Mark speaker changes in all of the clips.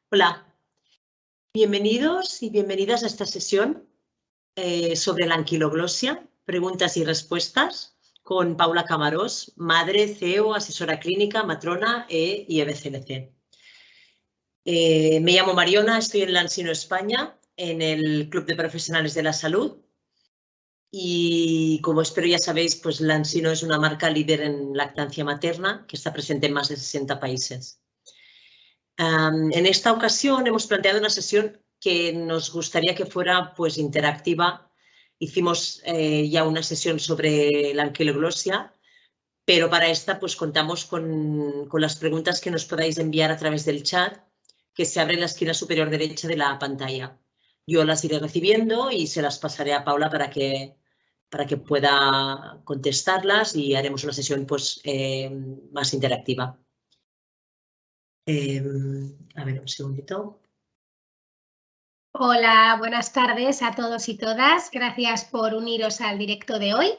Speaker 1: Hola, bienvenidos y bienvenidas a esta sesión sobre la anquiloglosia, preguntas y respuestas con Paula Camarós, madre, CEO, asesora clínica, matrona y EBCLC. Me llamo Mariona, estoy en Lansino, España, en el Club de Profesionales de la Salud y como espero ya sabéis, pues Lansino es una marca líder en lactancia materna que está presente en más de 60 países. En esta ocasión hemos planteado una sesión que nos gustaría que fuera pues, interactiva. Hicimos ya una sesión sobre la anquiloglosia, pero para esta pues, contamos con las preguntas que nos podáis enviar a través del chat, que se abre en la esquina superior derecha de la pantalla. Yo las iré recibiendo y se las pasaré a Paula para que pueda contestarlas y haremos una sesión pues, más interactiva. A ver, un segundito.
Speaker 2: Hola, buenas tardes a todos y todas. Gracias por uniros al directo de hoy.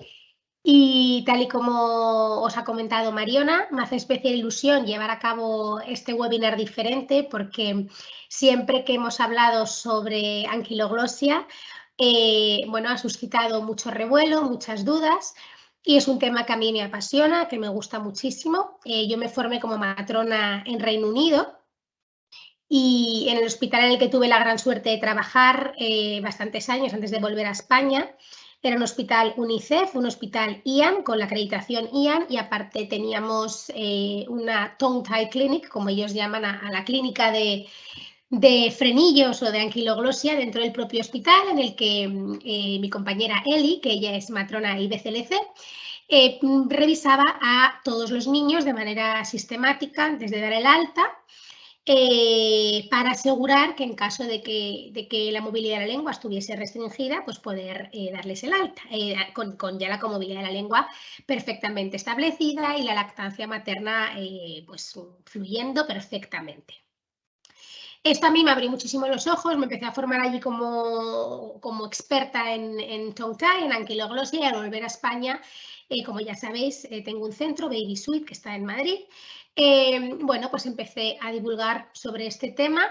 Speaker 2: Y tal y como os ha comentado Mariona, me hace especial ilusión llevar a cabo este webinar diferente porque siempre que hemos hablado sobre anquiloglosia, bueno, ha suscitado mucho revuelo, muchas dudas. Y es un tema que a mí me apasiona, que me gusta muchísimo. Yo me formé como matrona en Reino Unido y en el hospital en el que tuve la gran suerte de trabajar bastantes años antes de volver a España. Era un hospital UNICEF, un hospital IAN, con la acreditación IAN, y aparte teníamos una tongue tie clinic, como ellos llaman a la clínica de frenillos o de anquiloglosia dentro del propio hospital, en el que mi compañera Eli, que ella es matrona IBCLC, revisaba a todos los niños de manera sistemática antes de dar el alta, para asegurar que en caso de que la movilidad de la lengua estuviese restringida, pues poder darles el alta, con ya la movilidad de la lengua perfectamente establecida y la lactancia materna pues fluyendo perfectamente. Esto a mí me abrió muchísimo los ojos, me empecé a formar allí como experta en tongue tie, en anquiloglosia, y al volver a España, como ya sabéis, tengo un centro, Baby Sweet, que está en Madrid. Bueno, pues empecé a divulgar sobre este tema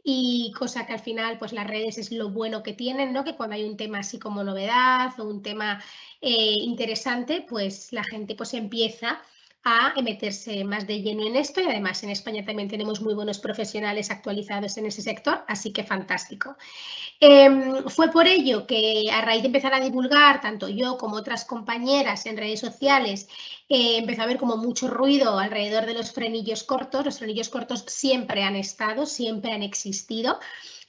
Speaker 2: y cosa que al final, pues las redes es lo bueno que tienen, ¿no? Que cuando hay un tema así como novedad o un tema interesante, pues la gente pues empieza a meterse más de lleno en esto, y además en España también tenemos muy buenos profesionales actualizados en ese sector, así que fantástico. Fue por ello que a raíz de empezar a divulgar, tanto yo como otras compañeras en redes sociales, empezó a haber como mucho ruido alrededor de los frenillos cortos. Los frenillos cortos siempre han estado, siempre han existido.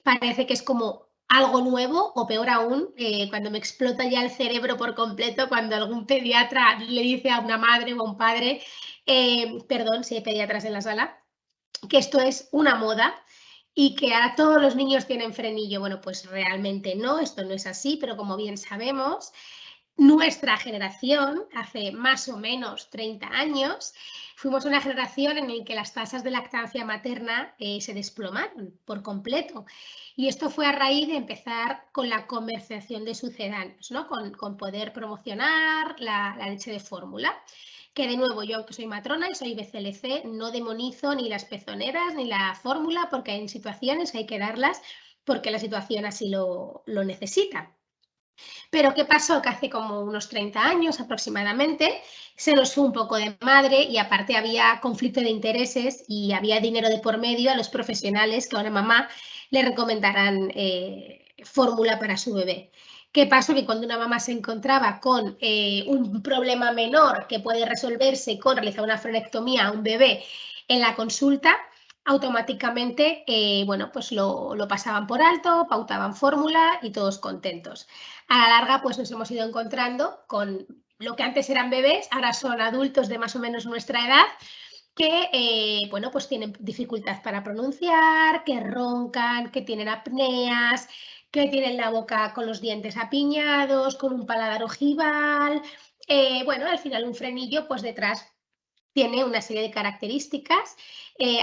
Speaker 2: Parece que es como algo nuevo, o peor aún, cuando me explota ya el cerebro por completo, cuando algún pediatra le dice a una madre o a un padre, perdón si hay pediatras en la sala, que esto es una moda y que ahora todos los niños tienen frenillo. Bueno, pues realmente no, esto no es así, pero como bien sabemos, nuestra generación, hace más o menos 30 años, fuimos una generación en la que las tasas de lactancia materna se desplomaron por completo. Y esto fue a raíz de empezar con la comercialización de sucedáneos, ¿no? Con poder promocionar la leche de fórmula. Que de nuevo, yo aunque soy matrona y soy BCLC, no demonizo ni las pezoneras ni la fórmula, porque hay situaciones que hay que darlas porque la situación así lo necesita. Pero ¿qué pasó? Que hace como unos 30 años aproximadamente se nos fue un poco de madre, y aparte había conflicto de intereses y había dinero de por medio a los profesionales que a una mamá le recomendaran fórmula para su bebé. ¿Qué pasó? Que cuando una mamá se encontraba con un problema menor que puede resolverse con realizar una frenectomía a un bebé en la consulta, automáticamente bueno, pues lo pasaban por alto, pautaban fórmula y todos contentos. A la larga, pues nos hemos ido encontrando con lo que antes eran bebés, ahora son adultos de más o menos nuestra edad, que bueno, pues tienen dificultad para pronunciar, que roncan, que tienen apneas, que tienen la boca con los dientes apiñados, con un paladar ojival. Bueno, al final un frenillo, pues detrás tiene una serie de características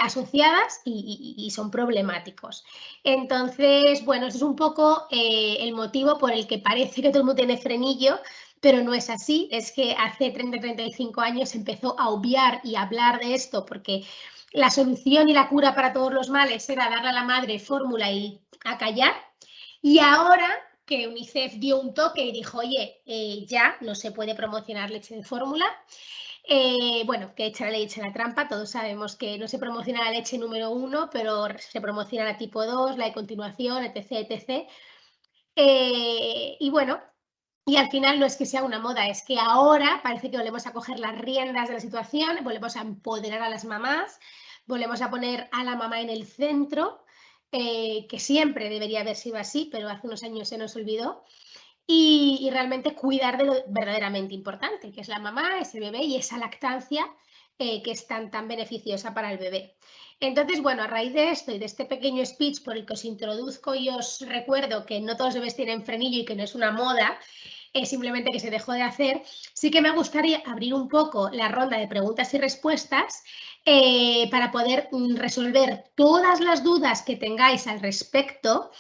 Speaker 2: asociadas y son problemáticos. Entonces, bueno, ese es un poco el motivo por el que parece que todo el mundo tiene frenillo, pero no es así. Es que hace 30-35 años se empezó a obviar y a hablar de esto porque la solución y la cura para todos los males era darle a la madre fórmula y acallar. Y ahora que UNICEF dio un toque y dijo, oye, ya no se puede promocionar leche de fórmula, bueno, que echa la ley, echa la trampa, todos sabemos que no se promociona la leche número 1, pero se promociona la tipo 2, la de continuación, etc, etc. Y bueno, y al final no es que sea una moda, es que ahora parece que volvemos a coger las riendas de la situación, volvemos a empoderar a las mamás, volvemos a poner a la mamá en el centro, que siempre debería haber sido así, pero hace unos años se nos olvidó, y realmente cuidar de lo verdaderamente importante, que es la mamá, ese bebé y esa lactancia que es tan beneficiosa para el bebé. Entonces, bueno, a raíz de esto y de este pequeño speech por el que os introduzco y os recuerdo que no todos los bebés tienen frenillo y que no es una moda, simplemente que se dejó de hacer, sí que me gustaría abrir un poco la ronda de preguntas y respuestas para poder resolver todas las dudas que tengáis al respecto.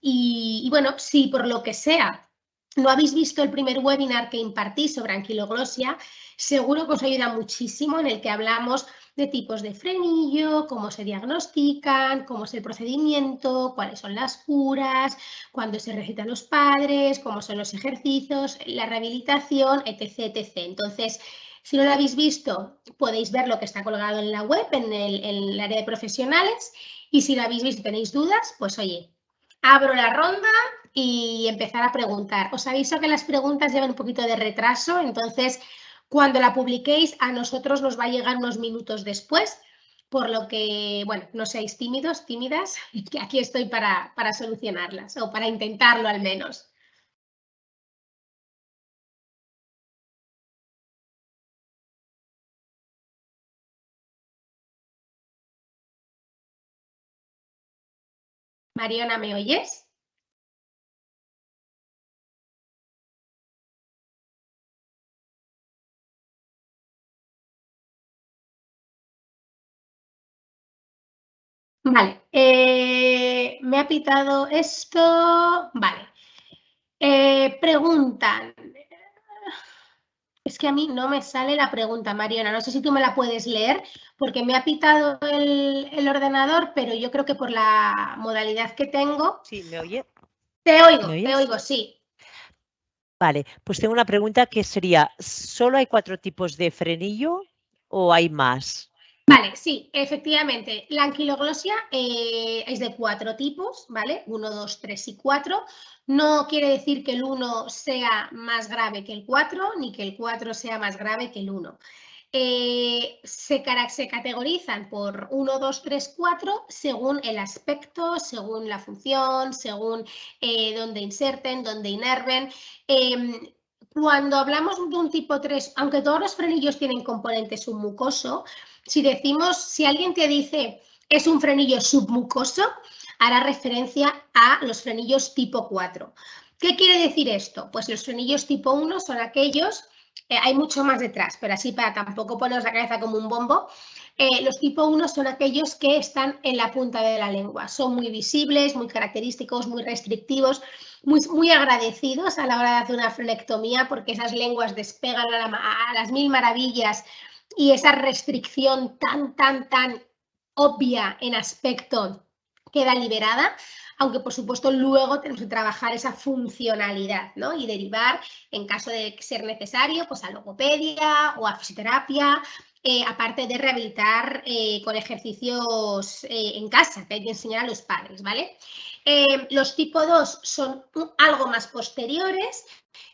Speaker 2: Y bueno, si por lo que sea no habéis visto el primer webinar que impartí sobre anquiloglosia, seguro que os ayuda muchísimo, en el que hablamos de tipos de frenillo, cómo se diagnostican, cómo es el procedimiento, cuáles son las curas, cuándo se recetan los padres, cómo son los ejercicios, la rehabilitación, etc, etc. Entonces, si no lo habéis visto, podéis ver lo que está colgado en la web, en el área de profesionales. Y si lo habéis visto y tenéis dudas, pues oye, abro la ronda y empezar a preguntar. Os aviso que las preguntas llevan un poquito de retraso, entonces cuando la publiquéis a nosotros nos va a llegar unos minutos después, por lo que, bueno, no seáis tímidos, tímidas, que aquí estoy para solucionarlas o para intentarlo al menos. Mariona, ¿me oyes? Vale, me ha pitado esto. Vale. Preguntan. Es que a mí no me sale la pregunta, Mariona. No sé si tú me la puedes leer, porque me ha pitado el ordenador, pero yo creo que por la modalidad que tengo.
Speaker 3: Sí, ¿me oye?
Speaker 2: Te
Speaker 3: ¿Me oyes?
Speaker 2: oigo, sí.
Speaker 3: Vale, pues tengo una pregunta que sería, ¿solo hay 4 tipos de frenillo o hay más?
Speaker 2: Vale, sí, efectivamente. La anquiloglosia es de 4 tipos, ¿vale? 1, 2, 3 y 4. No quiere decir que el 1 sea más grave que el 4, ni que el 4 sea más grave que el 1. Se categorizan por 1, 2, 3, 4 según el aspecto, según la función, según dónde inserten, dónde inerven. Cuando hablamos de un tipo 3, aunque todos los frenillos tienen componente submucoso, si alguien te dice es un frenillo submucoso, hará referencia a los frenillos tipo 4. ¿Qué quiere decir esto? Pues los frenillos tipo 1 son aquellos, hay mucho más detrás, pero así para tampoco poneros la cabeza como un bombo. Los tipo 1 son aquellos que están en la punta de la lengua, son muy visibles, muy característicos, muy restrictivos, muy agradecidos a la hora de hacer una frenectomía, porque esas lenguas despegan a las mil maravillas y esa restricción tan obvia en aspecto queda liberada, aunque por supuesto luego tenemos que trabajar esa funcionalidad, ¿no? Y derivar, en caso de ser necesario, pues a logopedia o a fisioterapia, aparte de rehabilitar con ejercicios en casa, que hay que enseñar a los padres, ¿vale? Los tipo 2 son algo más posteriores.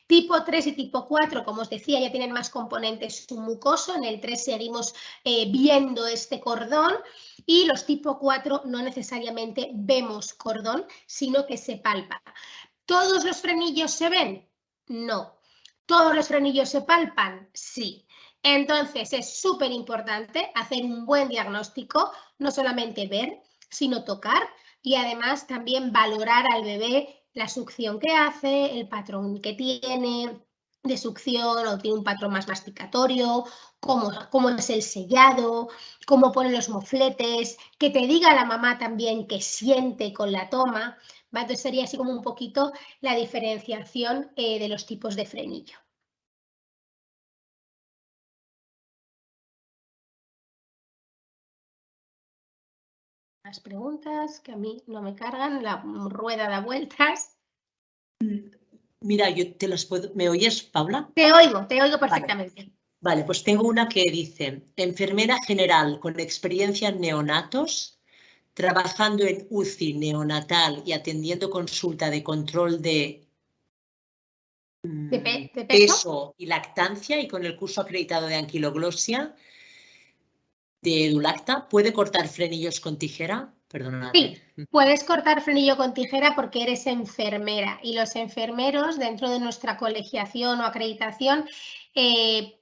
Speaker 2: Tipo 3 y tipo 4, como os decía, ya tienen más componentes submucoso. En el 3 seguimos viendo este cordón, y los tipo 4 no necesariamente vemos cordón, sino que se palpa. ¿Todos los frenillos se ven? No. ¿Todos los frenillos se palpan? Sí. Entonces es súper importante hacer un buen diagnóstico, no solamente ver, sino tocar, y además también valorar al bebé la succión que hace, el patrón que tiene de succión, o tiene un patrón más masticatorio, cómo es el sellado, cómo pone los mofletes, que te diga la mamá también que siente con la toma. ¿Va? Entonces sería así como un poquito la diferenciación de los tipos de frenillo. Las preguntas que a mí no me cargan, la rueda da vueltas.
Speaker 1: Mira, yo te las puedo... ¿Me oyes, Paula?
Speaker 2: Te oigo perfectamente.
Speaker 1: Vale, pues tengo una que dice, enfermera general con experiencia en neonatos, trabajando en UCI neonatal y atendiendo consulta de control de
Speaker 2: ¿De peso?
Speaker 1: peso y lactancia y con el curso acreditado de anquiloglosia de Edulacta, ¿puede cortar frenillos con tijera? Perdona.
Speaker 2: Sí, puedes cortar frenillo con tijera porque eres enfermera y los enfermeros dentro de nuestra colegiación o acreditación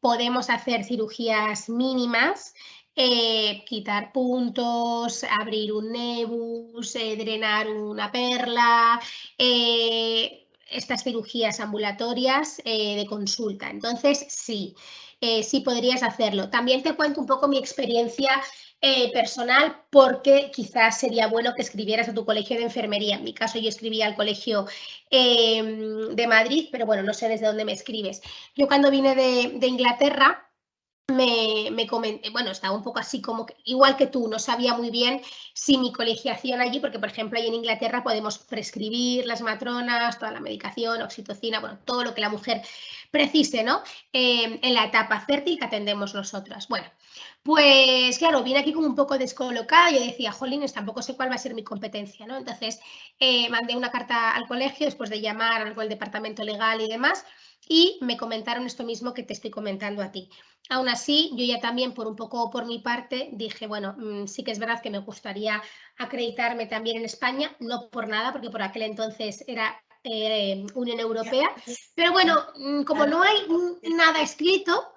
Speaker 2: podemos hacer cirugías mínimas, quitar puntos, abrir un nebus, drenar una perla, estas cirugías ambulatorias de consulta. Entonces, sí, sí podrías hacerlo. También te cuento un poco mi experiencia personal, porque quizás sería bueno que escribieras a tu colegio de enfermería. En mi caso, yo escribía al colegio de Madrid, pero bueno, no sé desde dónde me escribes. Yo cuando vine de Inglaterra, me comenté, bueno, estaba un poco así como, igual que tú, no sabía muy bien si mi colegiación allí, porque por ejemplo allí en Inglaterra podemos prescribir las matronas, toda la medicación, oxitocina, bueno, todo lo que la mujer precise, ¿no? En la etapa fértil que atendemos nosotras. Bueno, pues claro, vine aquí como un poco descolocada y yo decía, jolines, tampoco sé cuál va a ser mi competencia, ¿no? Entonces mandé una carta al colegio después de llamar al departamento legal y demás, y me comentaron esto mismo que te estoy comentando a ti. Aún así, yo ya también por un poco por mi parte dije, bueno, sí que es verdad que me gustaría acreditarme también en España, no por nada, porque por aquel entonces era Unión Europea, pero bueno, como no hay nada escrito,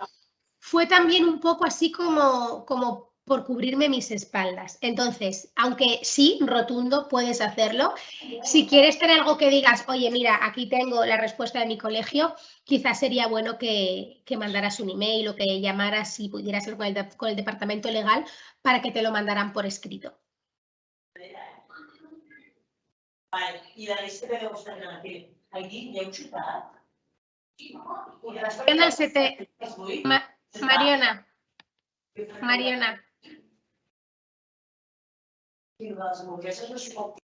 Speaker 2: fue también un poco así como por cubrirme mis espaldas. Entonces, aunque sí, rotundo, puedes hacerlo. Si quieres tener algo que digas, oye, mira, aquí tengo la respuesta de mi colegio, quizás sería bueno que mandaras un email o que llamaras si pudieras ir con el departamento legal para que te lo mandaran por escrito.
Speaker 1: Vale, i la resta que deu estar aquí. Aquí hi heu xutat?
Speaker 2: Mariona.
Speaker 1: Les hamburgueses no s'hi pot...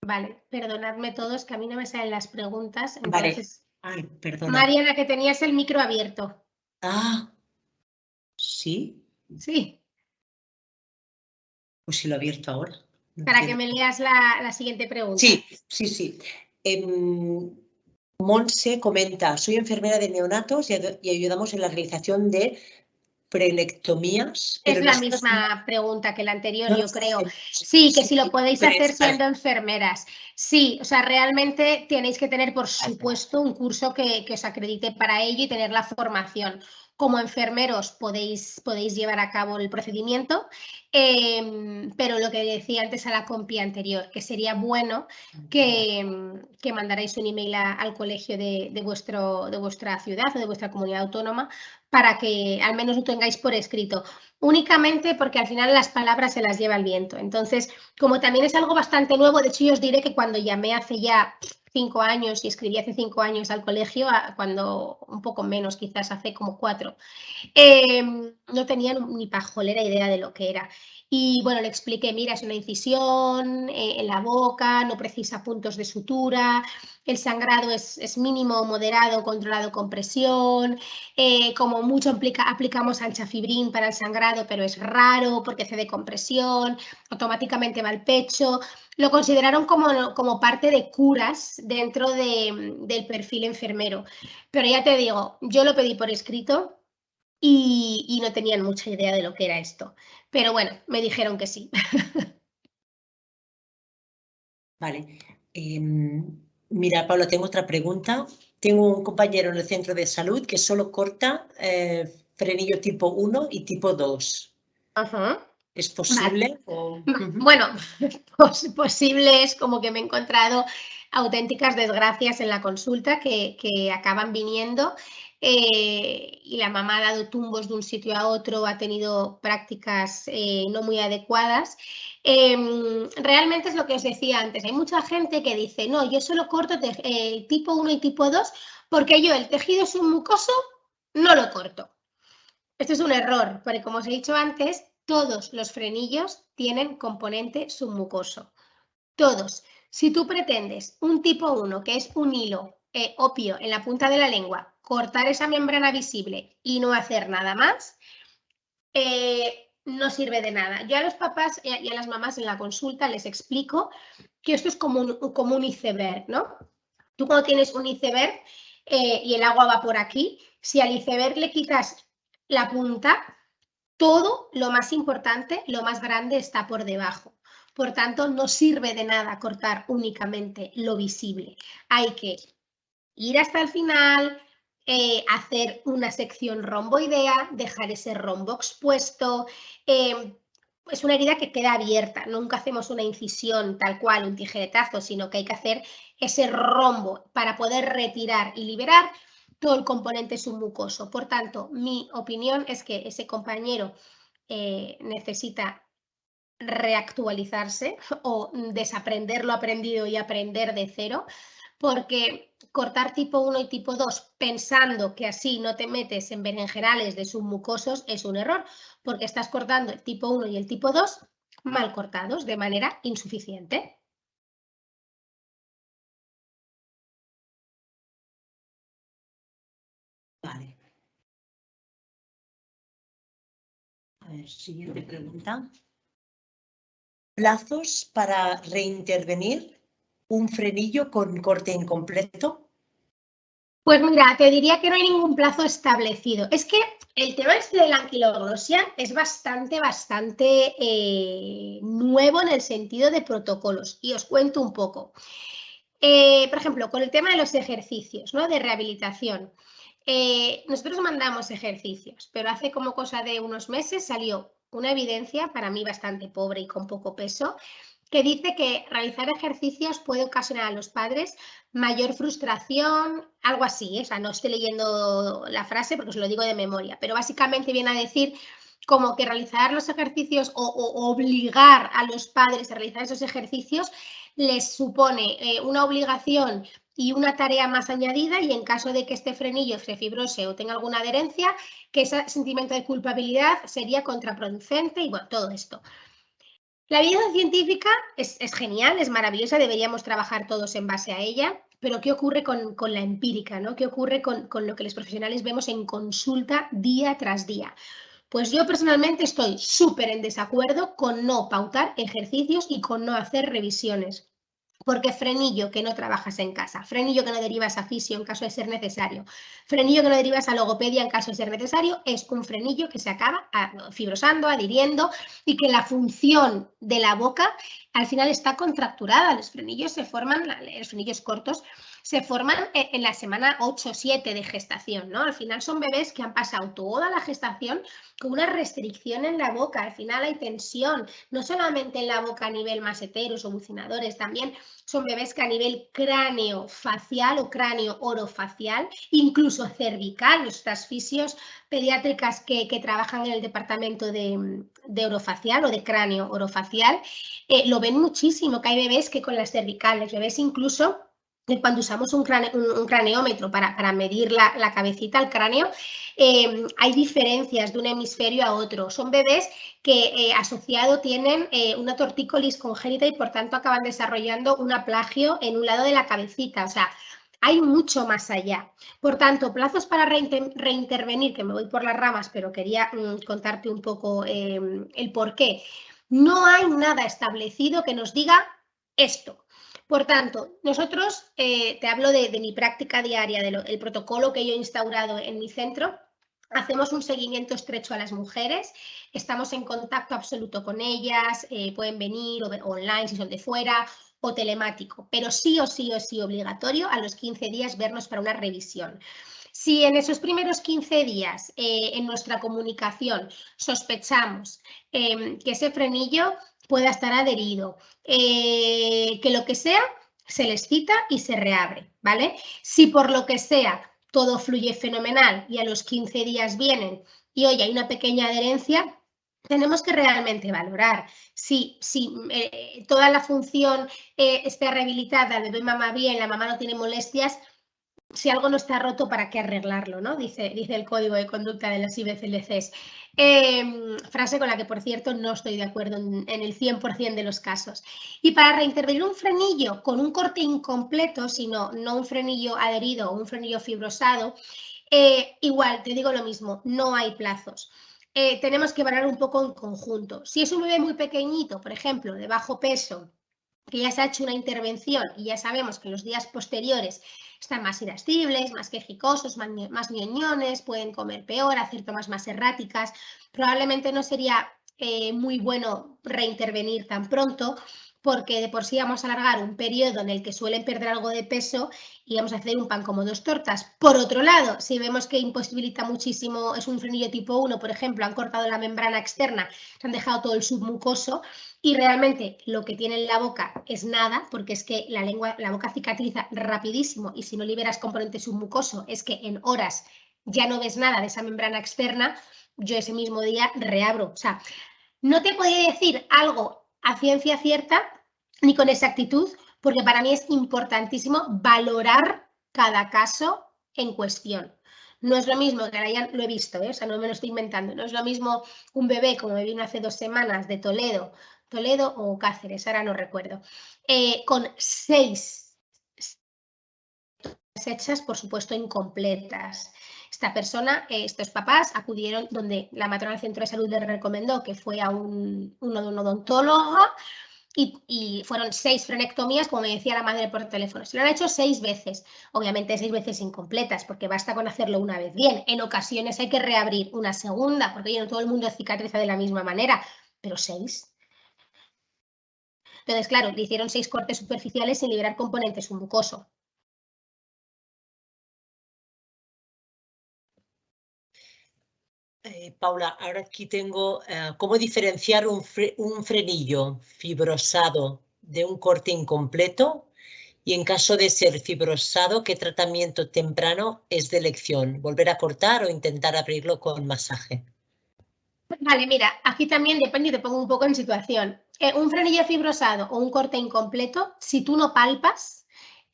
Speaker 2: Vale, perdonadme todos que a mí no me salen las preguntas.
Speaker 1: Entonces, vale. Ay, perdona.
Speaker 2: Mariana, que tenías el micro abierto.
Speaker 1: Ah, ¿sí?
Speaker 2: Sí.
Speaker 1: Pues si lo he abierto ahora. No
Speaker 2: Para
Speaker 1: entiendo.
Speaker 2: que me leas la siguiente pregunta.
Speaker 1: Sí. Monse comenta, soy enfermera de neonatos y ayudamos en la realización de prenectomías.
Speaker 2: Es la misma pregunta que la anterior, yo creo. Sí, que si lo podéis hacer siendo enfermeras. Sí, o sea, realmente tenéis que tener, por supuesto, un curso que os acredite para ello y tener la formación. Como enfermeros podéis llevar a cabo el procedimiento, pero lo que decía antes a la compi anterior, que sería bueno que mandarais un email al colegio de vuestra ciudad o de vuestra comunidad autónoma para que al menos lo tengáis por escrito. Únicamente porque al final las palabras se las lleva el viento. Entonces, como también es algo bastante nuevo, de hecho yo os diré que cuando llamé hace ya 5 años y escribí hace 5 años al colegio, cuando un poco menos, quizás hace como 4, no tenían ni pajolera idea de lo que era. Y bueno, le expliqué, mira, es una incisión en la boca, no precisa puntos de sutura, el sangrado es mínimo, moderado, controlado con presión, como mucho aplicamos anchafibrín para el sangrado, pero es raro porque cede compresión, automáticamente va al pecho. Lo consideraron como parte de curas dentro del perfil enfermero. Pero ya te digo, yo lo pedí por escrito y no tenían mucha idea de lo que era esto. Pero bueno, me dijeron que sí.
Speaker 1: Vale. Mira, Paula, tengo otra pregunta. Tengo un compañero en el centro de salud que solo corta frenillo tipo 1 y tipo 2.
Speaker 2: Ajá.
Speaker 1: ¿Es posible?
Speaker 2: Vale. Bueno, posible es como que me he encontrado auténticas desgracias en la consulta que acaban viniendo y la mamá ha dado tumbos de un sitio a otro, ha tenido prácticas no muy adecuadas. Realmente es lo que os decía antes, hay mucha gente que dice, no, yo solo corto tipo 1 y tipo 2 porque yo el tejido submucoso no lo corto. Esto es un error, porque como os he dicho antes, todos los frenillos tienen componente submucoso. Todos. Si tú pretendes un tipo 1, que es un hilo opio en la punta de la lengua, cortar esa membrana visible y no hacer nada más, no sirve de nada. Yo a los papás y a las mamás en la consulta les explico que esto es como un iceberg, ¿no? Tú cuando tienes un iceberg y el agua va por aquí, si al iceberg le quitas la punta, todo lo más importante, lo más grande está por debajo. Por tanto, no sirve de nada cortar únicamente lo visible. Hay que ir hasta el final, hacer una sección romboidea, dejar ese rombo expuesto. Es una herida que queda abierta, nunca hacemos una incisión tal cual, un tijeretazo, sino que hay que hacer ese rombo para poder retirar y liberar todo el componente submucoso. Por tanto, mi opinión es que ese compañero necesita reactualizarse o desaprender lo aprendido y aprender de cero, porque cortar tipo 1 y tipo 2 pensando que así no te metes en berenjenales de submucosos es un error, porque estás cortando el tipo 1 y el tipo 2 mal cortados de manera insuficiente.
Speaker 1: Vale. A ver, siguiente pregunta. ¿Plazos para reintervenir un frenillo con corte incompleto?
Speaker 2: Pues mira, te diría que no hay ningún plazo establecido. Es que el tema este de la anquiloglosia es bastante nuevo en el sentido de protocolos. Y os cuento un poco. Por ejemplo, con el tema de los ejercicios, ¿no? De rehabilitación. Nosotros mandamos ejercicios, pero hace como cosa de unos meses salió una evidencia, para mí bastante pobre y con poco peso, que dice que realizar ejercicios puede ocasionar a los padres mayor frustración, algo así, o sea, no estoy leyendo la frase porque os lo digo de memoria, pero básicamente viene a decir como que realizar los ejercicios o obligar a los padres a realizar esos ejercicios les supone una obligación y una tarea más añadida, y en caso de que este frenillo se fibrose o tenga alguna adherencia, que ese sentimiento de culpabilidad sería contraproducente y bueno, todo esto. La evidencia científica es genial, es maravillosa, deberíamos trabajar todos en base a ella, pero ¿qué ocurre con la empírica, ¿no? ¿Qué ocurre con lo que los profesionales vemos en consulta día tras día? Pues yo personalmente estoy súper en desacuerdo con no pautar ejercicios y con no hacer revisiones. Porque frenillo que no trabajas en casa, frenillo que no derivas a fisio en caso de ser necesario, frenillo que no derivas a logopedia en caso de ser necesario, es un frenillo que se acaba fibrosando, adhiriendo y que la función de la boca al final está contracturada. Los frenillos se forman, los frenillos cortos, se forman en la semana 8 o 7 de gestación, ¿no? Al final son bebés que han pasado toda la gestación con una restricción en la boca, al final hay tensión, no solamente en la boca a nivel maseteros o bucinadores, también son bebés que a nivel cráneo-facial o cráneo-orofacial, incluso cervical, estas fisios pediátricas que trabajan en el departamento de orofacial o de cráneo-orofacial, lo ven muchísimo, que hay bebés que con las cervicales, bebés incluso cuando usamos un craneómetro para medir la cabecita, el cráneo, hay diferencias de un hemisferio a otro. Son bebés que asociado tienen una tortícolis congénita y por tanto acaban desarrollando un aplagio en un lado de la cabecita. O sea, hay mucho más allá. Por tanto, plazos para reintervenir, que me voy por las ramas, pero quería contarte un poco el por qué. No hay nada establecido que nos diga esto. Por tanto, nosotros, te hablo de mi práctica diaria, del protocolo que yo he instaurado en mi centro. Hacemos un seguimiento estrecho a las mujeres, estamos en contacto absoluto con ellas, pueden venir online si son de fuera o telemático, pero sí o sí obligatorio a los 15 días vernos para una revisión. Si en esos primeros 15 días en nuestra comunicación sospechamos que ese frenillo pueda estar adherido, que lo que sea, se les cita y se reabre, ¿vale? Si por lo que sea todo fluye fenomenal y a los 15 días vienen y hoy hay una pequeña adherencia, tenemos que realmente valorar si toda la función está rehabilitada, el bebé mama bien, la mamá no tiene molestias. Si algo no está roto, ¿para qué arreglarlo? ¿No? Dice el código de conducta de los IBCLCs. Frase con la que, por cierto, no estoy de acuerdo en el 100% de los casos. Y para reintervenir un frenillo con un corte incompleto, sino no un frenillo adherido o un frenillo fibrosado, igual, te digo lo mismo, no hay plazos. Tenemos que valorar un poco en conjunto. Si es un bebé muy pequeñito, por ejemplo, de bajo peso, que ya se ha hecho una intervención y ya sabemos que los días posteriores están más irascibles, más quejicosos, más ñoñones, pueden comer peor, hacer tomas más erráticas, probablemente no sería muy bueno reintervenir tan pronto, porque de por sí vamos a alargar un periodo en el que suelen perder algo de peso y vamos a hacer un pan como 2 tortas. Por otro lado, si vemos que imposibilita muchísimo, es un frenillo tipo 1, por ejemplo, han cortado la membrana externa, se han dejado todo el submucoso y realmente lo que tiene en la boca es nada, porque es que la boca cicatriza rapidísimo y si no liberas componente submucoso es que en horas ya no ves nada de esa membrana externa, yo ese mismo día reabro. O sea, no te podría decir algo a ciencia cierta ni con exactitud, porque para mí es importantísimo valorar cada caso en cuestión. No es lo mismo que lo he visto, o sea, no me lo estoy inventando, no es lo mismo un bebé como me vino hace 2 semanas de Toledo o Cáceres, ahora no recuerdo, con 6 hechas, por supuesto, incompletas. Esta persona, estos papás acudieron donde la matrona del centro de salud les recomendó que fue a un odontólogo y fueron 6 frenectomías, como me decía la madre por teléfono. Se lo han hecho 6 veces, obviamente 6 veces incompletas, porque basta con hacerlo una vez bien. En ocasiones hay que reabrir una segunda, porque oye, no todo el mundo cicatriza de la misma manera, pero 6. Entonces, claro, le hicieron 6 cortes superficiales sin liberar componente submucoso.
Speaker 1: Paula, ahora aquí tengo cómo diferenciar un frenillo fibrosado de un corte incompleto y en caso de ser fibrosado, ¿qué tratamiento temprano es de elección? ¿Volver a cortar o intentar abrirlo con masaje?
Speaker 2: Vale, mira, aquí también depende y te pongo un poco en situación. Un frenillo fibrosado o un corte incompleto, si tú no palpas,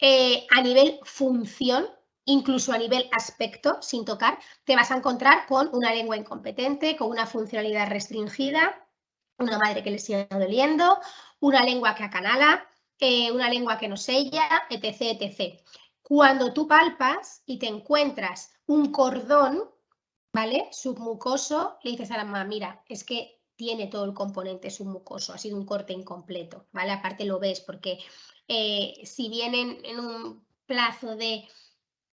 Speaker 2: a nivel función, incluso a nivel aspecto, sin tocar, te vas a encontrar con una lengua incompetente, con una funcionalidad restringida, una madre que le sigue doliendo, una lengua que acanala, una lengua que no sella, etc, etc. Cuando tú palpas y te encuentras un cordón, ¿vale? Submucoso, le dices a la mamá, mira, es que tiene todo el componente submucoso, ha sido un corte incompleto, ¿vale? Aparte lo ves porque si vienen en un plazo de,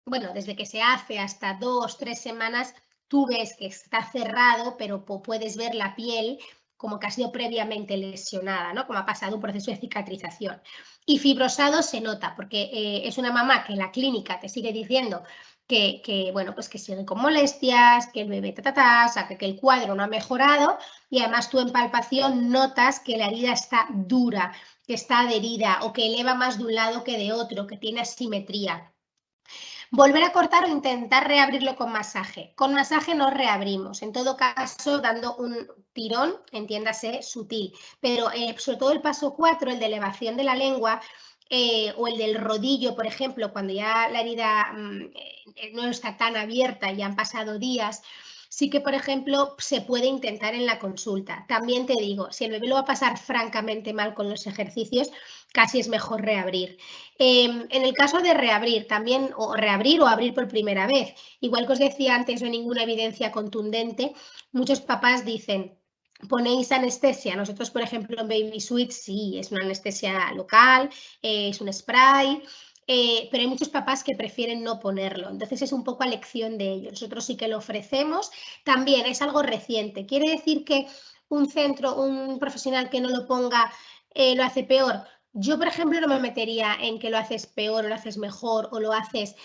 Speaker 2: bueno, desde que se hace hasta 2, 3 semanas, tú ves que está cerrado, pero puedes ver la piel como que ha sido previamente lesionada, ¿no? Como ha pasado un proceso de cicatrización. Y fibrosado se nota, porque es una mamá que en la clínica te sigue diciendo bueno, pues que sigue con molestias, que el bebé o sea, que el cuadro no ha mejorado y además tú en palpación notas que la herida está dura, que está adherida o que eleva más de un lado que de otro, que tiene asimetría. Volver a cortar o intentar reabrirlo con masaje. Con masaje no reabrimos, en todo caso dando un tirón, entiéndase, sutil, pero sobre todo el paso 4, el de elevación de la lengua, o el del rodillo, por ejemplo, cuando ya la herida no está tan abierta y han pasado días, sí que, por ejemplo, se puede intentar en la consulta. También te digo, si el bebé lo va a pasar francamente mal con los ejercicios, casi es mejor reabrir. En el caso de reabrir, también, o reabrir o abrir por primera vez, igual que os decía antes, no hay ninguna evidencia contundente, muchos papás dicen, ¿ponéis anestesia? Nosotros, por ejemplo, en Baby Sweet sí, es una anestesia local, es un spray, pero hay muchos papás que prefieren no ponerlo, entonces es un poco a elección de ellos. Nosotros sí que lo ofrecemos, también es algo reciente, quiere decir que un centro, un profesional que no lo ponga lo hace peor. Yo, por ejemplo, no me metería en que lo haces peor o lo haces mejor o lo haces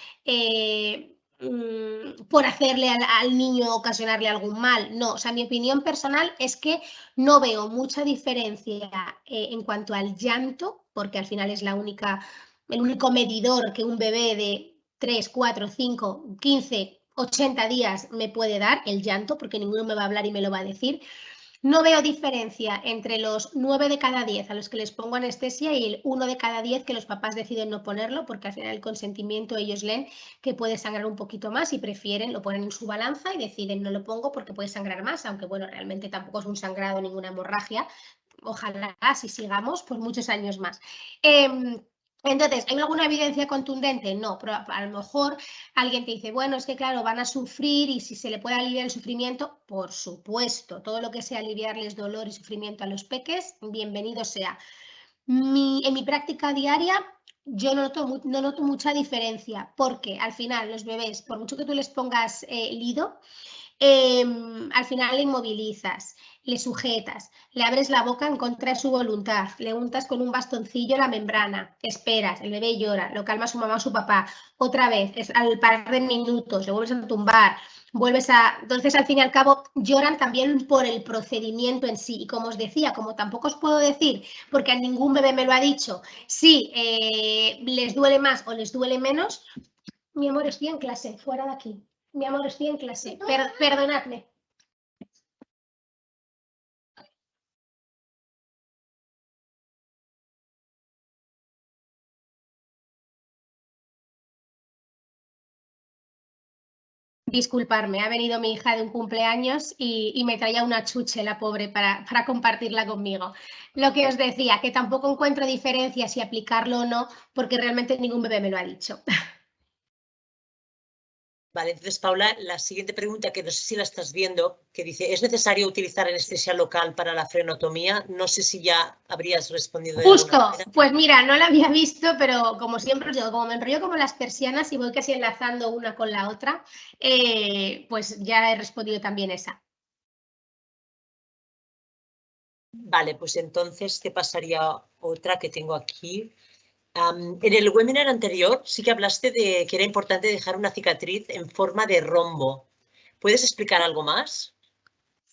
Speaker 2: por hacerle al niño ocasionarle algún mal. No, o sea, mi opinión personal es que no veo mucha diferencia en cuanto al llanto, porque al final es el único medidor que un bebé de 3, 4, 5, 15, 80 días me puede dar el llanto, porque ninguno me va a hablar y me lo va a decir. No veo diferencia entre los 9 de cada 10 a los que les pongo anestesia y el 1 de cada 10 que los papás deciden no ponerlo, porque al final el consentimiento ellos leen que puede sangrar un poquito más y prefieren, lo ponen en su balanza y deciden no lo pongo porque puede sangrar más, aunque bueno, realmente tampoco es un sangrado, ninguna hemorragia. Ojalá si sigamos por muchos años más. Entonces, ¿hay alguna evidencia contundente? No, pero a lo mejor alguien te dice, bueno, es que claro, van a sufrir y si se le puede aliviar el sufrimiento, por supuesto, todo lo que sea aliviarles dolor y sufrimiento a los peques, bienvenido sea. En mi práctica diaria yo no noto mucha diferencia, porque al final los bebés, por mucho que tú les pongas lido, al final le inmovilizas, le sujetas, le abres la boca en contra de su voluntad, le untas con un bastoncillo la membrana, esperas, el bebé llora, lo calma su mamá o su papá, otra vez, al par de minutos, le vuelves a tumbar, entonces al fin y al cabo lloran también por el procedimiento en sí. Y como os decía, como tampoco os puedo decir, porque a ningún bebé me lo ha dicho, si les duele más o les duele menos, mi amor, estoy en clase, fuera de aquí. Mi amor, estoy en clase. Perdonadme. Disculparme, ha venido mi hija de un cumpleaños y me traía una chuche, la pobre, para compartirla conmigo. Lo que os decía, que tampoco encuentro diferencia si aplicarlo o no, porque realmente ningún bebé me lo ha dicho.
Speaker 1: Vale, entonces, Paula, la siguiente pregunta, que no sé si la estás viendo, que dice, ¿es necesario utilizar anestesia local para la frenotomía? No sé si ya habrías respondido de alguna
Speaker 2: Justo,
Speaker 1: manera.
Speaker 2: pues mira, no la había visto, pero como siempre os digo, como me enrollo como las persianas y voy casi enlazando una con la otra, pues ya he respondido también esa.
Speaker 1: Vale, pues entonces te pasaría otra que tengo aquí. En el webinar anterior sí que hablaste de que era importante dejar una cicatriz en forma de rombo. ¿Puedes explicar algo más?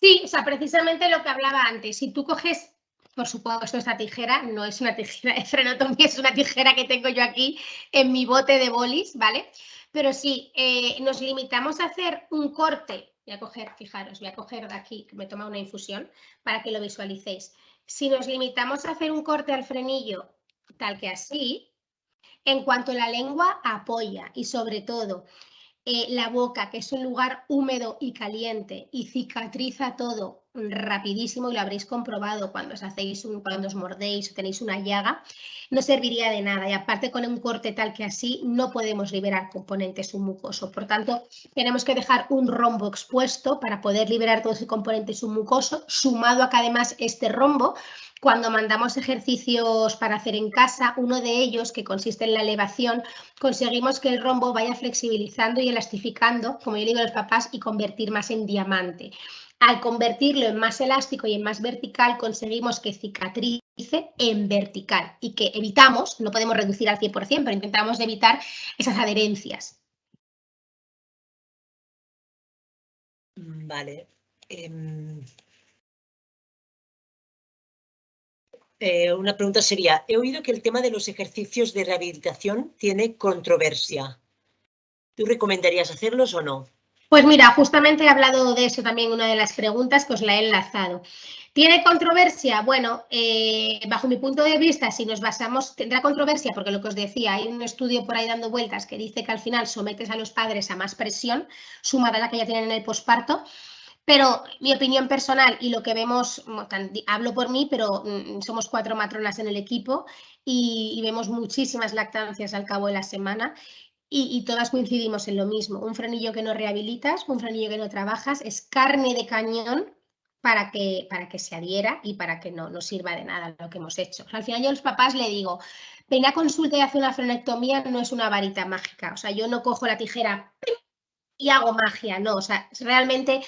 Speaker 2: Sí, o sea, precisamente lo que hablaba antes. Si tú coges, por supuesto, esta tijera, no es una tijera de frenotomía, es una tijera que tengo yo aquí en mi bote de bolis, ¿vale? Pero sí, nos limitamos a hacer un corte. Voy a coger, fijaros, voy a coger de aquí, que me toma una infusión, para que lo visualicéis. Si nos limitamos a hacer un corte al frenillo, tal que así, en cuanto la lengua apoya y sobre todo la boca, que es un lugar húmedo y caliente y cicatriza todo rapidísimo, y lo habréis comprobado cuando cuando os mordéis o tenéis una llaga, no serviría de nada. Y aparte, con un corte tal que así, no podemos liberar componente submucoso. Por tanto, tenemos que dejar un rombo expuesto para poder liberar todo ese componente submucoso, sumado a que además este rombo, cuando mandamos ejercicios para hacer en casa, uno de ellos, que consiste en la elevación, conseguimos que el rombo vaya flexibilizando y elastificando, como yo digo a los papás, y convertir más en diamante. Al convertirlo en más elástico y en más vertical, conseguimos que cicatrice en vertical y que evitamos, no podemos reducir al 100%, pero intentamos evitar esas adherencias.
Speaker 1: Vale. Una pregunta sería, he oído que el tema de los ejercicios de rehabilitación tiene controversia. ¿Tú recomendarías hacerlos o no?
Speaker 2: Pues mira, justamente he hablado de eso también en una de las preguntas que os la he enlazado. ¿Tiene controversia? Bueno, bajo mi punto de vista, si nos basamos, tendrá controversia porque lo que os decía, hay un estudio por ahí dando vueltas que dice que al final sometes a los padres a más presión, sumada a la que ya tienen en el posparto, pero mi opinión personal y lo que vemos, hablo por mí, pero somos 4 matronas en el equipo y vemos muchísimas lactancias al cabo de la semana. Y todas coincidimos en lo mismo. Un frenillo que no rehabilitas, un frenillo que no trabajas, es carne de cañón para que se adhiera y para que no sirva de nada lo que hemos hecho. O sea, al final yo a los papás le digo, ven a consulta y hace una frenectomía, no es una varita mágica. O sea, yo no cojo la tijera y hago magia, no. O sea, realmente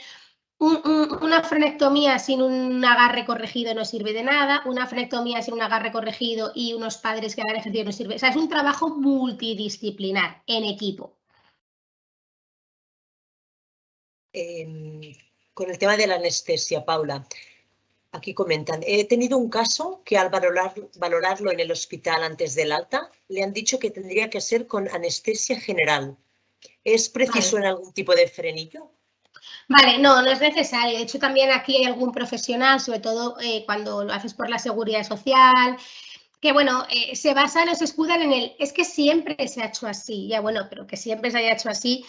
Speaker 2: una frenectomía sin un agarre corregido no sirve de nada, una frenectomía sin un agarre corregido y unos padres que hagan ejercicio no sirve. O sea, es un trabajo multidisciplinar en equipo.
Speaker 1: Con el tema de la anestesia, Paula. Aquí comentan, he tenido un caso que al valorarlo en el hospital antes del alta, le han dicho que tendría que ser con anestesia general. ¿Es preciso en algún tipo de frenillo?
Speaker 2: Vale, no, no es necesario. De hecho, también aquí hay algún profesional, sobre todo cuando lo haces por la seguridad social, que bueno, se basan o se escudan en el, es que siempre se ha hecho así, ya bueno, pero que siempre se haya hecho así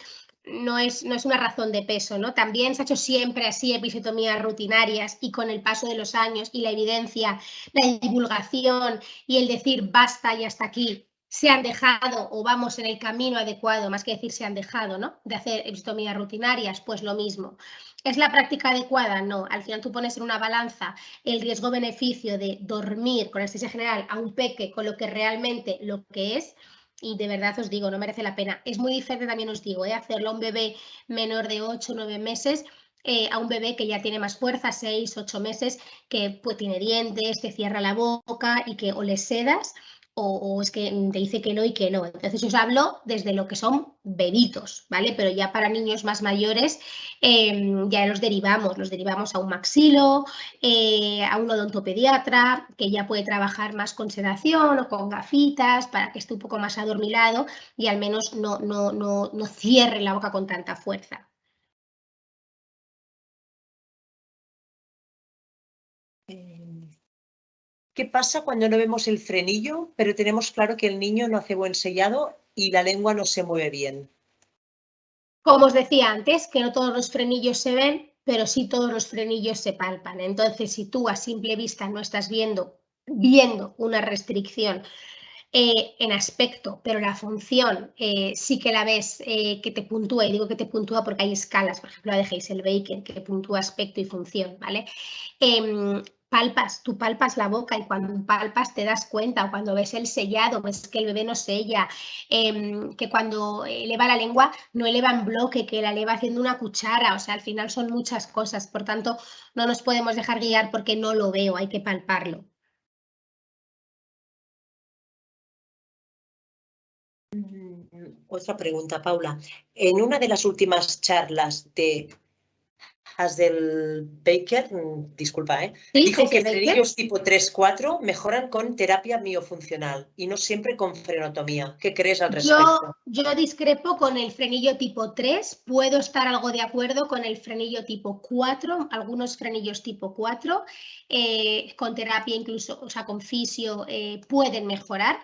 Speaker 2: no es una razón de peso, ¿no? También se ha hecho siempre así episiotomías rutinarias y con el paso de los años y la evidencia, la divulgación y el decir basta y hasta aquí, se han dejado o vamos en el camino adecuado, más que decir se han dejado, ¿no? De hacer episiotomías rutinarias, pues lo mismo. ¿Es la práctica adecuada? No. Al final tú pones en una balanza el riesgo-beneficio de dormir con anestesia general a un peque con lo que realmente lo que es, y de verdad os digo, no merece la pena. Es muy diferente también os digo, hacerlo a un bebé menor de 8 o 9 meses a un bebé que ya tiene más fuerza, 6, 8 meses, que pues, tiene dientes, que cierra la boca y que o le sedas o es que te dice que no y que no. Entonces os hablo desde lo que son bebitos, ¿vale? Pero ya para niños más mayores ya los derivamos a un maxilo, a un odontopediatra que ya puede trabajar más con sedación o con gafitas para que esté un poco más adormilado y al menos no cierre la boca con tanta fuerza.
Speaker 1: ¿Qué pasa cuando no vemos el frenillo, pero tenemos claro que el niño no hace buen sellado y la lengua no se mueve bien?
Speaker 2: Como os decía antes, que no todos los frenillos se ven, pero sí todos los frenillos se palpan. Entonces, si tú a simple vista no estás viendo una restricción en aspecto, pero la función sí que la ves que te puntúa, y digo que te puntúa porque hay escalas, por ejemplo la de Heiselbecken, que puntúa aspecto y función, ¿vale? Tú palpas la boca y cuando palpas te das cuenta, o cuando ves el sellado, ves que el bebé no sella, que cuando eleva la lengua no eleva en bloque, que la eleva haciendo una cuchara, o sea, al final son muchas cosas, por tanto, no nos podemos dejar guiar porque no lo veo, hay que palparlo.
Speaker 1: Otra pregunta, Paula. En una de las últimas charlas de Hasselbecker, disculpa,
Speaker 2: ¿Sí?
Speaker 1: dijo que
Speaker 2: Heiselbecker.
Speaker 1: frenillos tipo 3-4 mejoran con terapia miofuncional y no siempre con frenotomía. ¿Qué crees al respecto?
Speaker 2: Yo discrepo con el frenillo tipo 3, puedo estar algo de acuerdo con el frenillo tipo 4, algunos frenillos tipo 4, con terapia incluso, o sea, con fisio, pueden mejorar.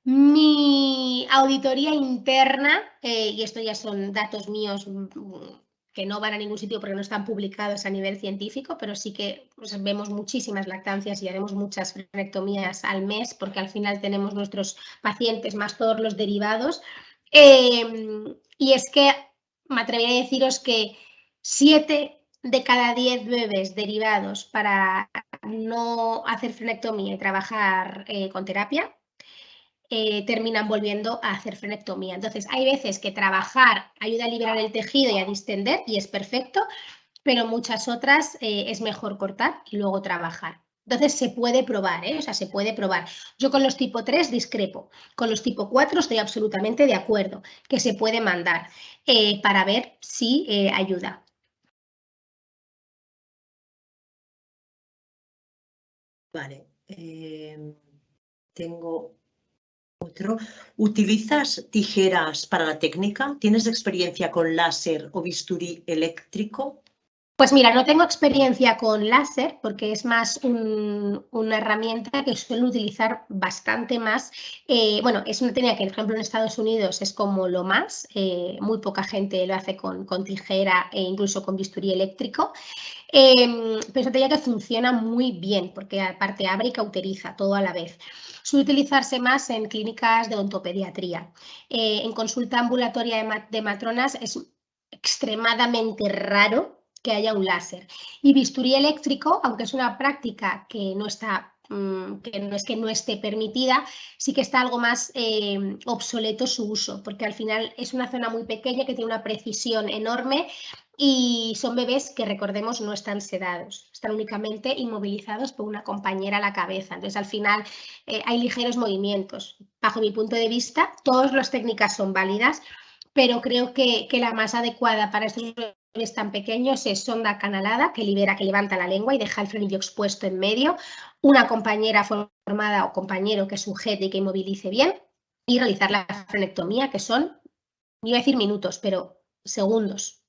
Speaker 2: Mi auditoría interna, y esto ya son datos míos que no van a ningún sitio porque no están publicados a nivel científico, pero sí que pues, vemos muchísimas lactancias y haremos muchas frenectomías al mes porque al final tenemos nuestros pacientes más todos los derivados. Y es que me atrevería a deciros que 7 de cada 10 bebés derivados para no hacer frenectomía y trabajar con terapia terminan volviendo a hacer frenectomía. Entonces, hay veces que trabajar ayuda a liberar el tejido y a distender y es perfecto, pero muchas otras es mejor cortar y luego trabajar. Entonces, se puede probar, o sea, se puede probar. Yo con los tipo 3 discrepo, con los tipo 4 estoy absolutamente de acuerdo, que se puede mandar para ver si ayuda.
Speaker 1: Vale. Tengo otro. ¿Utilizas tijeras para la técnica? ¿Tienes experiencia con láser o bisturí eléctrico?
Speaker 2: Pues mira, no tengo experiencia con láser porque es más una herramienta que suelen utilizar bastante más. Bueno, es una técnica que, por ejemplo, en Estados Unidos es como lo más. Muy poca gente lo hace con tijera e incluso con bisturí eléctrico. Pero es una técnica que funciona muy bien porque aparte abre y cauteriza todo a la vez. Suele utilizarse más en clínicas de odontopediatría. En consulta ambulatoria de matronas es extremadamente raro que haya un láser. Y bisturí eléctrico, aunque es una práctica que no está, que no es que no esté permitida, sí que está algo más obsoleto su uso, porque al final es una zona muy pequeña que tiene una precisión enorme y son bebés que, recordemos, no están sedados, están únicamente inmovilizados por una compañera a la cabeza. Entonces, al final hay ligeros movimientos. Bajo mi punto de vista, todas las técnicas son válidas, pero creo que la más adecuada para estos bebés tan pequeños es sonda canalada, que levanta la lengua y deja el frenillo expuesto en medio, una compañera formada o compañero que sujete y que inmovilice bien, y realizar la frenectomía, que son, iba a decir minutos, pero segundos.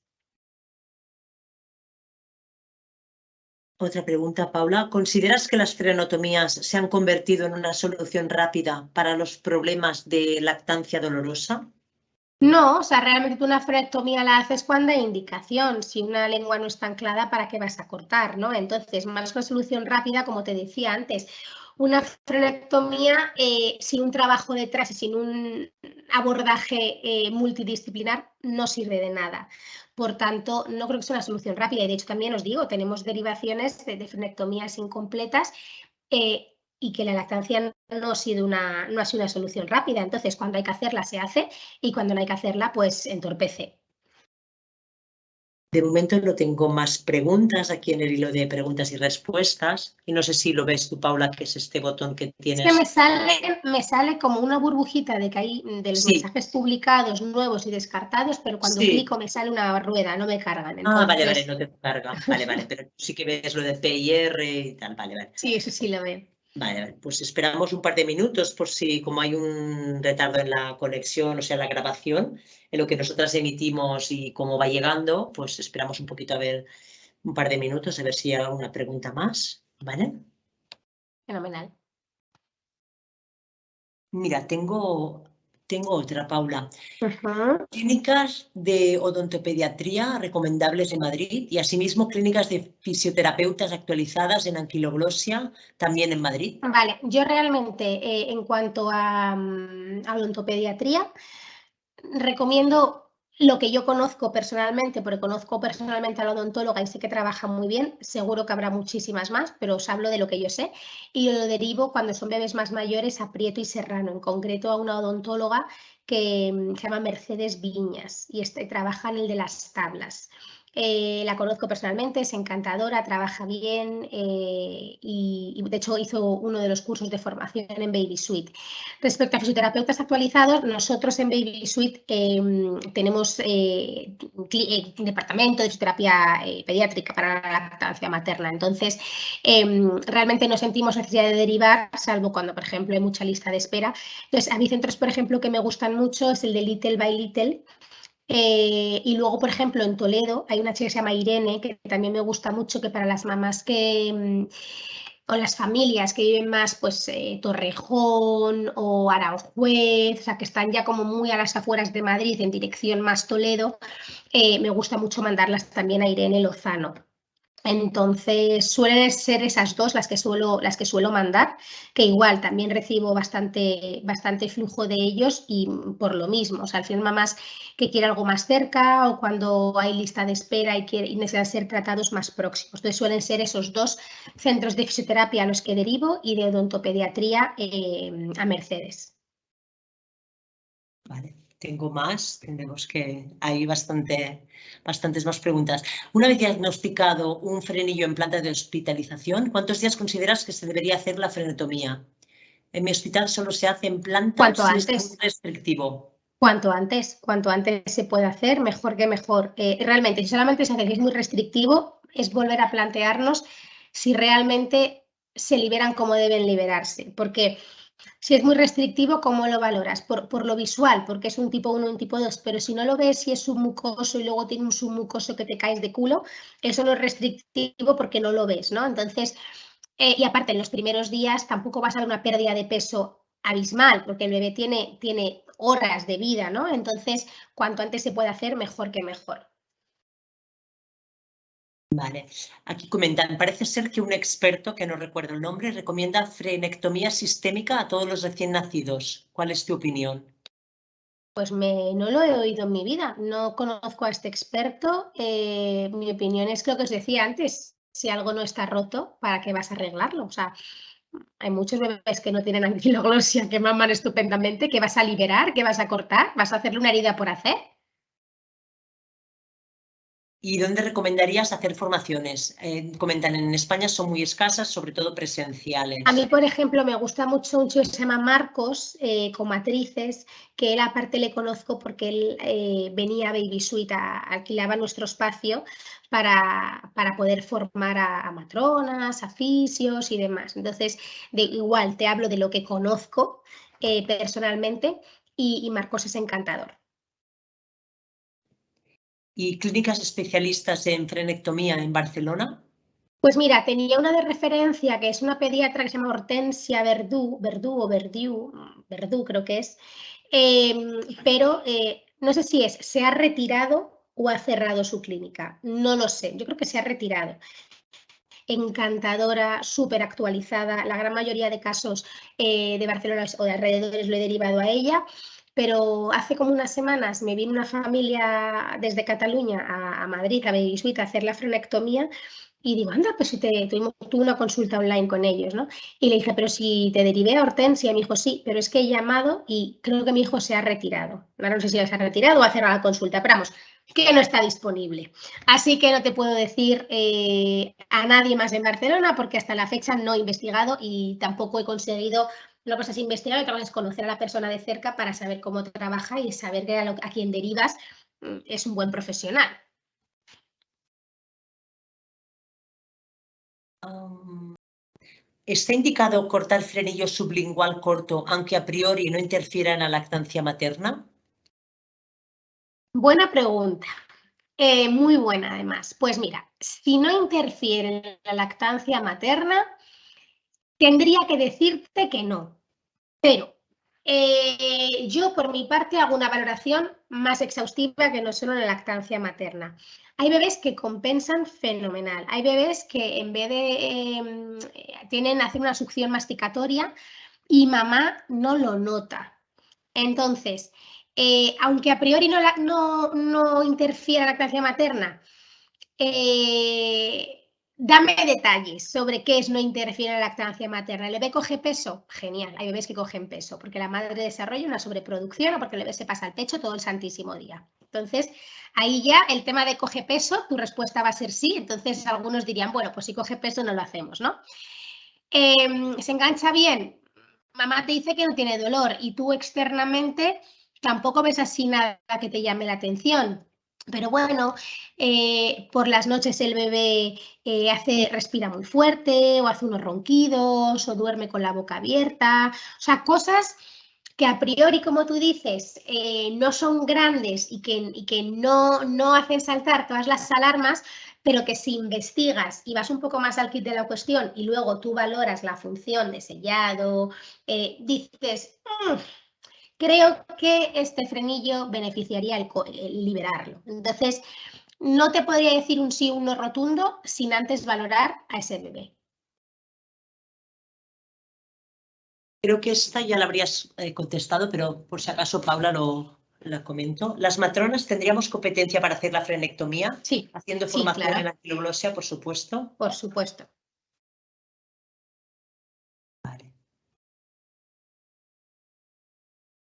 Speaker 1: Otra pregunta, Paula. ¿Consideras que las frenotomías se han convertido en una solución rápida para los problemas de lactancia dolorosa?
Speaker 2: No, o sea, realmente tú una frenectomía la haces cuando hay indicación. Si una lengua no está anclada, ¿para qué vas a cortar, no? Entonces, más que una solución rápida, como te decía antes, una frenectomía sin un trabajo detrás y sin un abordaje multidisciplinar no sirve de nada. Por tanto, no creo que sea una solución rápida. Y de hecho, también os digo, tenemos derivaciones de frenectomías incompletas y que la lactancia no ha sido una solución rápida. Entonces, cuando hay que hacerla, se hace, y cuando no hay que hacerla, pues entorpece.
Speaker 1: De momento no tengo más preguntas aquí en el hilo de preguntas y respuestas. Y no sé si lo ves tú, Paula, que es este botón que
Speaker 2: Es
Speaker 1: tienes.
Speaker 2: que me sale como una burbujita de que hay de los mensajes publicados, nuevos y descartados, pero cuando clico me sale una rueda, no me cargan. Entonces...
Speaker 1: Vale, no te carga. Vale, pero sí que ves lo de PIR y tal, vale.
Speaker 2: Sí, eso sí lo veo.
Speaker 1: Vale, pues esperamos un par de minutos por si, como hay un retardo en la conexión, o sea, la grabación, en lo que nosotras emitimos y cómo va llegando, pues esperamos un poquito a ver un par de minutos, a ver si hay alguna pregunta más, ¿vale?
Speaker 2: Fenomenal.
Speaker 1: Mira, tengo otra, Paula.
Speaker 2: Uh-huh.
Speaker 1: Clínicas de odontopediatría recomendables en Madrid y asimismo clínicas de fisioterapeutas actualizadas en anquiloglosia también en Madrid.
Speaker 2: Vale, yo realmente en cuanto a odontopediatría recomiendo lo que yo conozco personalmente, porque conozco personalmente a la odontóloga y sé que trabaja muy bien. Seguro que habrá muchísimas más, pero os hablo de lo que yo sé y lo derivo cuando son bebés más mayores a Prieto y Serrano, en concreto a una odontóloga que se llama Mercedes Viñas y trabaja en el de las tablas. La conozco personalmente, es encantadora, trabaja bien y de hecho hizo uno de los cursos de formación en Baby Suite. Respecto a fisioterapeutas actualizados, nosotros en Baby Suite tenemos un departamento de fisioterapia pediátrica para la lactancia materna. Entonces, realmente no sentimos necesidad de derivar, salvo cuando, por ejemplo, hay mucha lista de espera. Entonces, a mí centros, por ejemplo, que me gustan mucho es el de Little by Little. Y luego, por ejemplo, en Toledo hay una chica que se llama Irene, que también me gusta mucho, que para las mamás o las familias que viven más, pues Torrejón o Aranjuez, o sea, que están ya como muy a las afueras de Madrid, en dirección más Toledo, me gusta mucho mandarlas también a Irene Lozano. Entonces, suelen ser esas dos las que suelo mandar, que igual también recibo bastante flujo de ellos y por lo mismo, o sea, al final mamás que quieren algo más cerca o cuando hay lista de espera y necesitan ser tratados más próximos. Entonces, suelen ser esos dos centros de fisioterapia a los que derivo y de odontopediatría a Mercedes.
Speaker 1: Vale. Tengo más, tendremos que... Hay bastantes más preguntas. Una vez diagnosticado un frenillo en planta de hospitalización, ¿cuántos días consideras que se debería hacer la frenotomía? En mi hospital solo se hace en planta
Speaker 2: Cuanto
Speaker 1: si
Speaker 2: antes.
Speaker 1: es muy restrictivo.
Speaker 2: Cuanto antes se puede hacer, mejor que mejor. Realmente, si solamente se hace que es muy restrictivo, es volver a plantearnos si realmente se liberan como deben liberarse. Porque si es muy restrictivo, ¿cómo lo valoras? Por lo visual, porque es un tipo 1 y un tipo 2, pero si no lo ves, si es submucoso y luego tiene un submucoso que te caes de culo, eso no es restrictivo porque no lo ves, ¿no? Entonces, y aparte, en los primeros días tampoco vas a ver una pérdida de peso abismal, porque el bebé tiene horas de vida, ¿no? Entonces, cuanto antes se puede hacer, mejor que mejor.
Speaker 1: Vale, aquí comentan, parece ser que un experto, que no recuerdo el nombre, recomienda frenectomía sistémica a todos los recién nacidos. ¿Cuál es tu opinión?
Speaker 2: Pues no lo he oído en mi vida, no conozco a este experto. Mi opinión es lo que os decía antes, si algo no está roto, ¿para qué vas a arreglarlo? O sea, hay muchos bebés que no tienen anquiloglosia, que maman estupendamente, que vas a liberar, que vas a cortar, vas a hacerle una herida por hacer.
Speaker 1: ¿Y dónde recomendarías hacer formaciones? Comentan, en España son muy escasas, sobre todo presenciales.
Speaker 2: A mí, por ejemplo, me gusta mucho un chico que se llama Marcos, con matrices, que él aparte le conozco porque él venía a Baby Suite, alquilaba nuestro espacio para poder formar a matronas, a fisios y demás. Entonces, igual te hablo de lo que conozco personalmente y Marcos es encantador.
Speaker 1: ¿Y clínicas especialistas en frenectomía en Barcelona?
Speaker 2: Pues mira, tenía una de referencia que es una pediatra que se llama Hortensia Verdú creo que es, pero no sé si se ha retirado o ha cerrado su clínica, no lo sé, yo creo que se ha retirado. Encantadora, súper actualizada, la gran mayoría de casos de Barcelona o de alrededores lo he derivado a ella, pero hace como unas semanas me vino una familia desde Cataluña a Madrid, a Baby Suite, a hacer la frenectomía. Y digo, anda, pues si tuve una consulta online con ellos, ¿no? Y le dije, pero si te derivé a Hortensia, mi hijo, sí, pero es que he llamado y creo que mi hijo se ha retirado. Ahora no sé si se ha retirado o ha cerrado la consulta, pero vamos, que no está disponible. Así que no te puedo decir a nadie más en Barcelona porque hasta la fecha no he investigado y tampoco he conseguido. Una cosa es investigar y otra cosa es conocer a la persona de cerca para saber cómo trabaja y saber que a quien derivas es un buen profesional.
Speaker 1: ¿Está indicado cortar frenillo sublingual corto, aunque a priori no interfiera en la lactancia materna?
Speaker 2: Buena pregunta. Muy buena, además. Pues mira, si no interfiere en la lactancia materna, tendría que decirte que no. Pero yo, por mi parte, hago una valoración más exhaustiva que no solo en la lactancia materna. Hay bebés que compensan fenomenal. Hay bebés que en vez de hacer una succión masticatoria y mamá no lo nota. Entonces, aunque a priori no interfiera la lactancia materna, dame detalles sobre qué es no interfiere en la lactancia materna. ¿El bebé coge peso? Genial, hay bebés que cogen peso porque la madre desarrolla una sobreproducción o porque el bebé se pasa al pecho todo el santísimo día. Entonces, ahí ya el tema de coge peso, tu respuesta va a ser sí. Entonces, algunos dirían, bueno, pues si coge peso no lo hacemos, ¿no? ¿Se engancha bien? Mamá te dice que no tiene dolor y tú externamente tampoco ves así nada que te llame la atención. Pero bueno, por las noches el bebé respira muy fuerte o hace unos ronquidos o duerme con la boca abierta. O sea, cosas que a priori, como tú dices, no son grandes y que no hacen saltar todas las alarmas, pero que si investigas y vas un poco más al kit de la cuestión y luego tú valoras la función de sellado, dices, creo que este frenillo beneficiaría el liberarlo. Entonces, no te podría decir un sí o un no rotundo sin antes valorar a ese bebé.
Speaker 1: Creo que esta ya la habrías contestado, pero por si acaso Paula la comento. ¿Las matronas tendríamos competencia para hacer la frenectomía?
Speaker 2: Sí.
Speaker 1: Haciendo
Speaker 2: Sí,
Speaker 1: formación
Speaker 2: claro.
Speaker 1: en anquiloglosia, por supuesto.
Speaker 2: Por supuesto.
Speaker 1: Vale.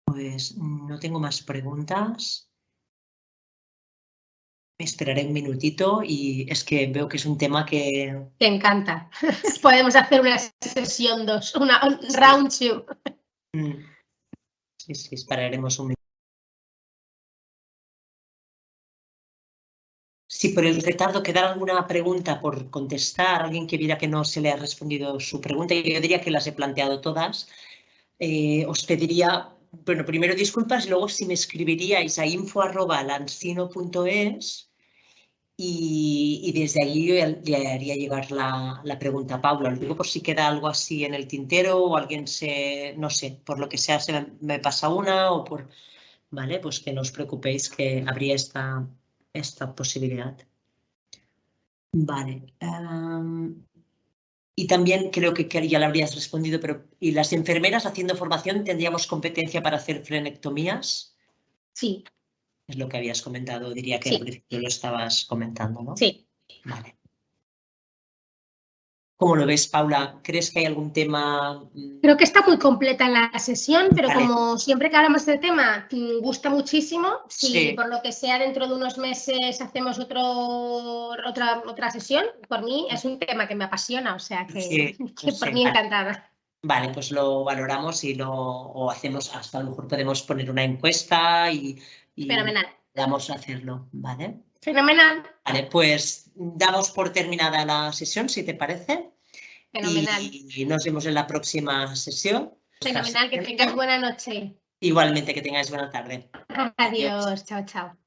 Speaker 1: Pues no tengo más preguntas. Me esperaré un minutito y es que veo que es un tema que...
Speaker 2: Te encanta. Podemos hacer una sesión 2, una round 2.
Speaker 1: Sí, sí, esperaremos un minuto. Si por el retardo quedara alguna pregunta por contestar, alguien que viera que no se le ha respondido su pregunta, yo diría que las he planteado todas, os pediría, bueno, primero disculpas y luego si me escribiríais a info@lansino.es y desde allí yo le haría llegar la pregunta a Paula. Lo digo por si queda algo así en el tintero o alguien no sé, por lo que sea se me pasa una o por... Vale, pues que no os preocupéis que habría esta posibilidad. Vale. Y también creo que ya le habrías respondido, pero ¿y las enfermeras haciendo formación tendríamos competencia para hacer frenectomías?
Speaker 2: Sí.
Speaker 1: Es lo que habías comentado, diría que
Speaker 2: Sí.
Speaker 1: al principio lo estabas comentando, ¿no?
Speaker 2: Sí.
Speaker 1: Vale. ¿Cómo lo ves, Paula? ¿Crees que hay algún tema?
Speaker 2: Creo que está muy completa la sesión, pero
Speaker 1: Vale.
Speaker 2: como siempre que hablamos del tema, gusta muchísimo. Si
Speaker 1: Sí.
Speaker 2: por lo que sea dentro de unos meses hacemos otra sesión, por mí es un tema que me apasiona, o sea que,
Speaker 1: Sí,
Speaker 2: que por mí encantada.
Speaker 1: Vale, pues lo valoramos y o hacemos, hasta a lo mejor podemos poner una encuesta y
Speaker 2: Fenomenal.
Speaker 1: vamos a hacerlo, ¿vale?
Speaker 2: Fenomenal.
Speaker 1: Vale, pues damos por terminada la sesión, si te parece.
Speaker 2: Fenomenal.
Speaker 1: Y nos vemos en la próxima sesión.
Speaker 2: Fenomenal, que tengas buena noche.
Speaker 1: Igualmente, que tengáis buena tarde.
Speaker 2: Adiós, chao, chao.